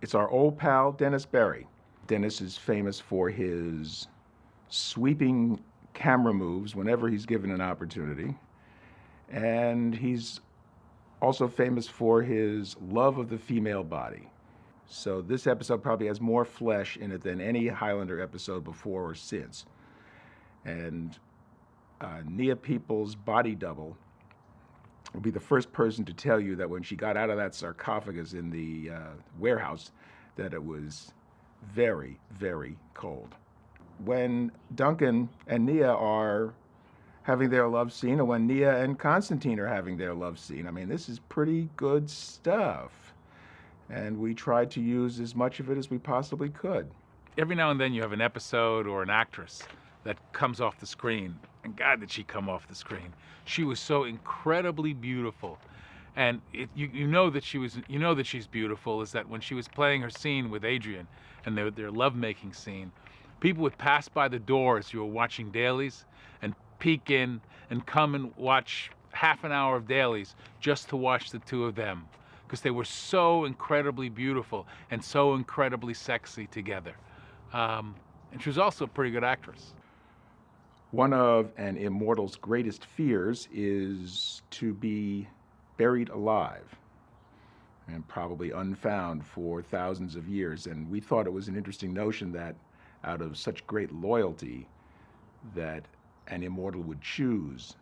It's our old pal, Dennis Berry. Dennis is famous for his sweeping camera moves whenever he's given an opportunity. And he's also famous for his love of the female body. So this episode probably has more flesh in it than any Highlander episode before or since. And Nia Peoples' body double will be the first person to tell you that when she got out of that sarcophagus in the warehouse, that it was very, very cold. When Duncan and Nia are having their love scene, or when Nia and Constantine are having their love scene, I mean, this is pretty good stuff. And we tried to use as much of it as we possibly could. Every now and then you have an episode or an actress that comes off the screen, and God, did she come off the screen. She was so incredibly beautiful. And you know that she's beautiful is that when she was playing her scene with Adrian and their lovemaking scene, people would pass by the door as you were watching dailies and peek in and come and watch half an hour of dailies just to watch the two of them, because they were so incredibly beautiful and so incredibly sexy together. And she was also a pretty good actress. One of an immortal's greatest fears is to be buried alive and probably unfound for thousands of years. And we thought it was an interesting notion that out of such great loyalty that an immortal would choose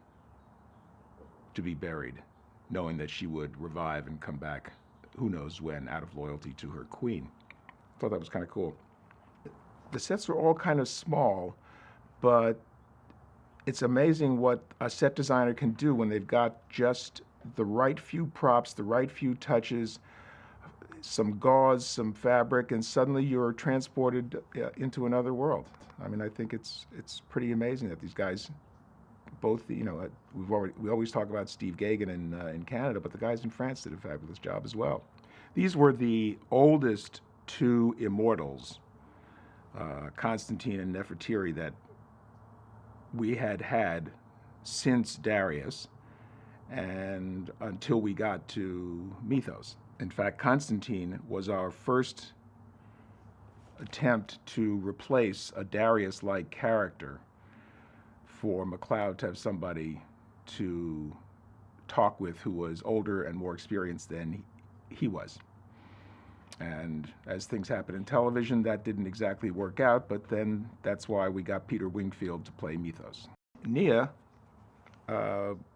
to be buried, knowing that she would revive and come back who knows when out of loyalty to her queen. I thought that was kind of cool. The sets were all kind of small, but it's amazing what a set designer can do when they've got just the right few props, the right few touches, some gauze, some fabric, and suddenly you're transported into another world. I mean, I think it's pretty amazing that these guys, both, you know, we always talk about Steve Gagan in Canada, but the guys in France did a fabulous job as well. These were the oldest two immortals, Constantine and Nefertiti, that we had since Darius and until we got to Mythos. In fact, Constantine was our first attempt to replace a Darius-like character for MacLeod to have somebody to talk with who was older and more experienced than he was. And as things happen in television, that didn't exactly work out, but then that's why we got Peter Wingfield to play Mythos. Nia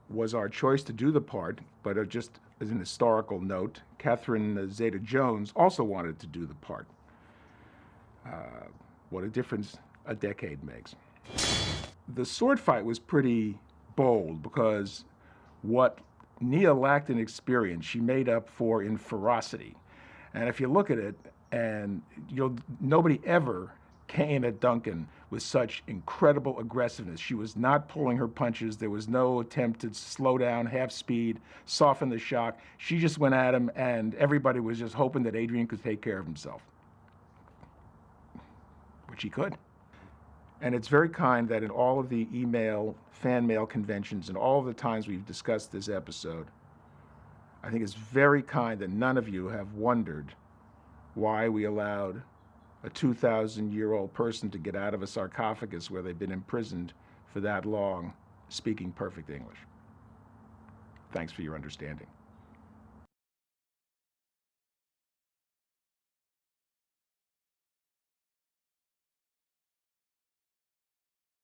was our choice to do the part, but just as an historical note, Catherine Zeta-Jones also wanted to do the part. What a difference a decade makes. The sword fight was pretty bold because what Nia lacked in experience, she made up for in ferocity. And if you look at it, and nobody ever came at Duncan with such incredible aggressiveness. She was not pulling her punches. There was no attempt to slow down, half speed, soften the shock. She just went at him, and everybody was just hoping that Adrian could take care of himself, which he could. And it's very kind that in all of the fan mail conventions and all of the times we've discussed this episode, I think it's very kind that none of you have wondered why we allowed a 2,000-year-old person to get out of a sarcophagus where they've been imprisoned for that long, speaking perfect English. Thanks for your understanding.